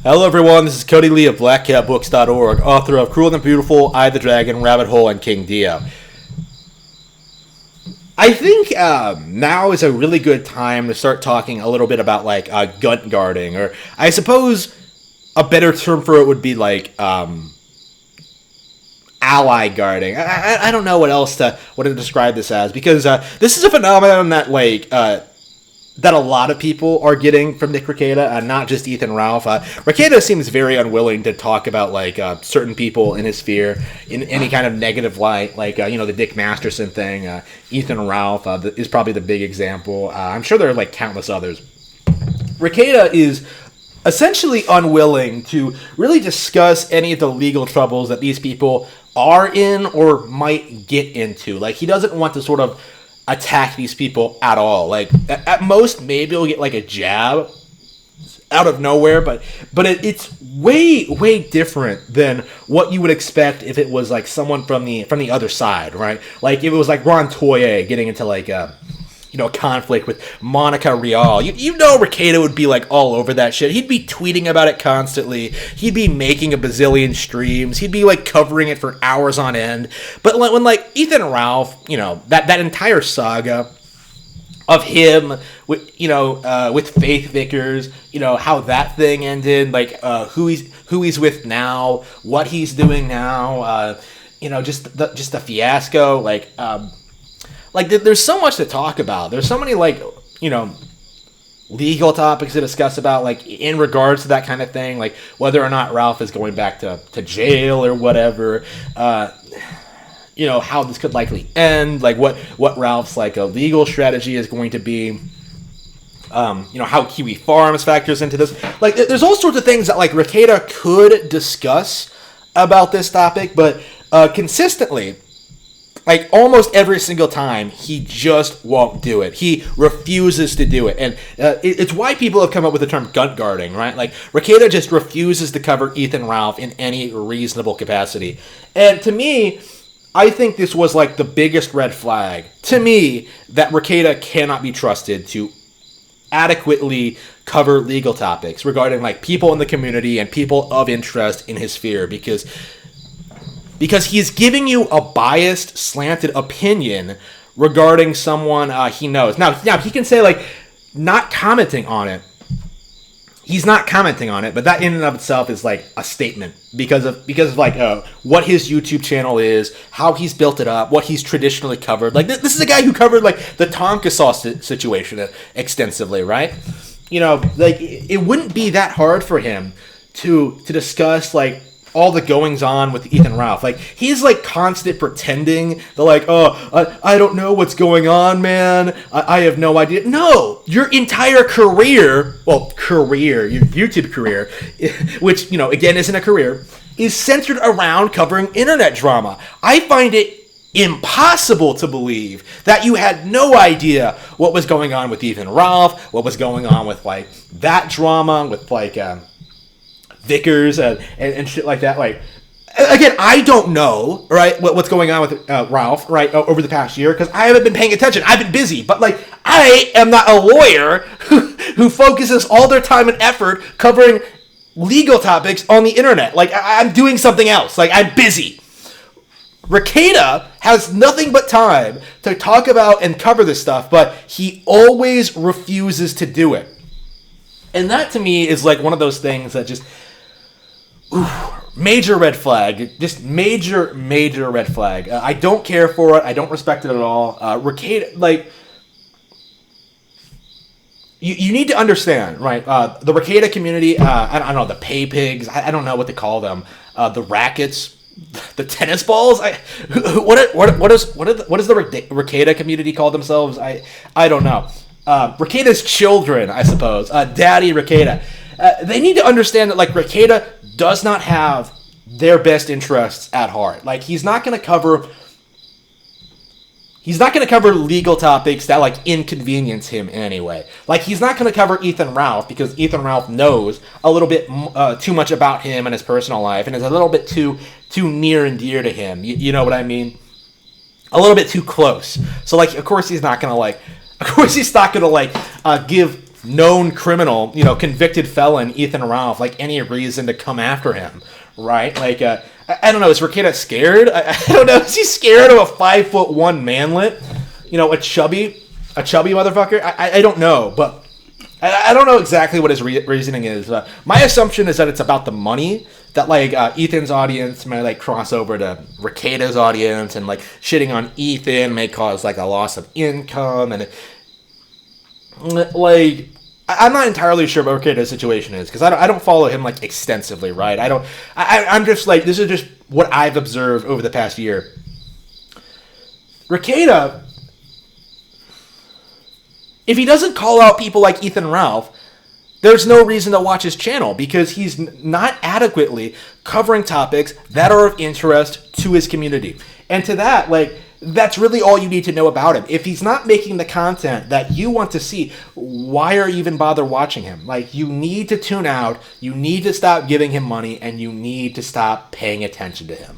Hello everyone, this is Cody Lee of BlackCatBooks.org, author of Cruel and Beautiful, I the Dragon, Rabbit Hole, and King Dio. I think now is a really good time to start talking a little bit about Guntguarding, or I suppose a better term for it would be ally guarding. I don't know what to describe this as, because this is a phenomenon that that a lot of people are getting from Nick Rekieta, not just Ethan Ralph. Rekieta seems very unwilling to talk about certain people in his sphere in any kind of negative light, the Dick Masterson thing. Ethan Ralph is probably the big example. I'm sure there are countless others. Rekieta is essentially unwilling to really discuss any of the legal troubles that these people are in or might get into. He doesn't want to sort of attack these people at all. At most, maybe he'll get a jab out of nowhere, but it's way different than what you would expect if it was someone from the other side, right? If it was Ron Toye getting into a conflict with Monica Rial. You know Rekieta would be all over that shit. He'd be tweeting about it constantly. He'd be making a bazillion streams. He'd be covering it for hours on end. But when Ethan Ralph, that entire saga of him with Faith Vickers, how that thing ended, who he's with now, what he's doing now, just the fiasco, there's so much to talk about. There's so many, legal topics to discuss about, in regards to that kind of thing, whether or not Ralph is going back to jail or whatever, how this could likely end, what Ralph's, a legal strategy is going to be, how Kiwi Farms factors into this. There's all sorts of things that, Rekieta could discuss about this topic, but consistently, almost every single time, he just won't do it. He refuses to do it. And it's why people have come up with the term Guntguarding, right? Rekieta just refuses to cover Ethan Ralph in any reasonable capacity. And to me, I think this was the biggest red flag to me that Rekieta cannot be trusted to adequately cover legal topics regarding people in the community and people of interest in his sphere, because he's giving you a biased, slanted opinion regarding someone he knows. Now he can say, not commenting on it. He's not commenting on it, but that in and of itself is, a statement because of what his YouTube channel is, how he's built it up, what he's traditionally covered. This is a guy who covered, the Tonka sauce situation extensively, right? It wouldn't be that hard for him to discuss, all the goings on with Ethan Ralph. He's constant pretending. They're I don't know what's going on, man. I have no idea. No, your entire career, your YouTube career, which, again, isn't a career, is centered around covering internet drama. I find it impossible to believe that you had no idea what was going on with Ethan Ralph, what was going on with, that drama, with, Vickers and shit like that. Again, I don't know, right, what's going on with Ralph, right, over the past year, because I haven't been paying attention. I've been busy. But, I am not a lawyer who focuses all their time and effort covering legal topics on the internet. I'm doing something else. I'm busy. Rekieta has nothing but time to talk about and cover this stuff, but he always refuses to do it. And that, to me, is, one of those things that just... major red flag. Just major red flag. I don't care for it. I don't respect it at all. Rekieta, you need to understand, right? The Rekieta community, I don't know, the pay pigs, I don't know what to call them. The rackets, the tennis balls. What does the Rekieta community call themselves? I don't know. Rekieta's children, I suppose. Daddy Rekieta. They need to understand that Rekieta does not have their best interests at heart. He's not going to cover legal topics that inconvenience him in any way. He's not going to cover Ethan Ralph because Ethan Ralph knows a little bit too much about him and his personal life and is a little bit too near and dear to him. You know what I mean? A little bit too close. So of course he's not going to give known criminal, convicted felon Ethan Ralph like any reason to come after him, right? Like, I don't know. Is Rekieta scared? I don't know. Is he scared of a 5'1" manlet? A chubby motherfucker? I don't know, but I don't know exactly what his reasoning is. My assumption is that it's about the money, that like Ethan's audience may like cross over to Rekieta's audience, and like shitting on Ethan may cause like a loss of income, and like I'm not entirely sure what Rekieta's situation is, because I don't follow him like extensively, right? I'm just like, this is just what I've observed over the past year. Rekieta, if he doesn't call out people like Ethan Ralph, there's no reason to watch his channel, because he's not adequately covering topics that are of interest to his community. And to that, like, that's really all you need to know about him. If he's not making the content that you want to see, why are you even bother watching him? Like, you need to tune out, you need to stop giving him money, and you need to stop paying attention to him.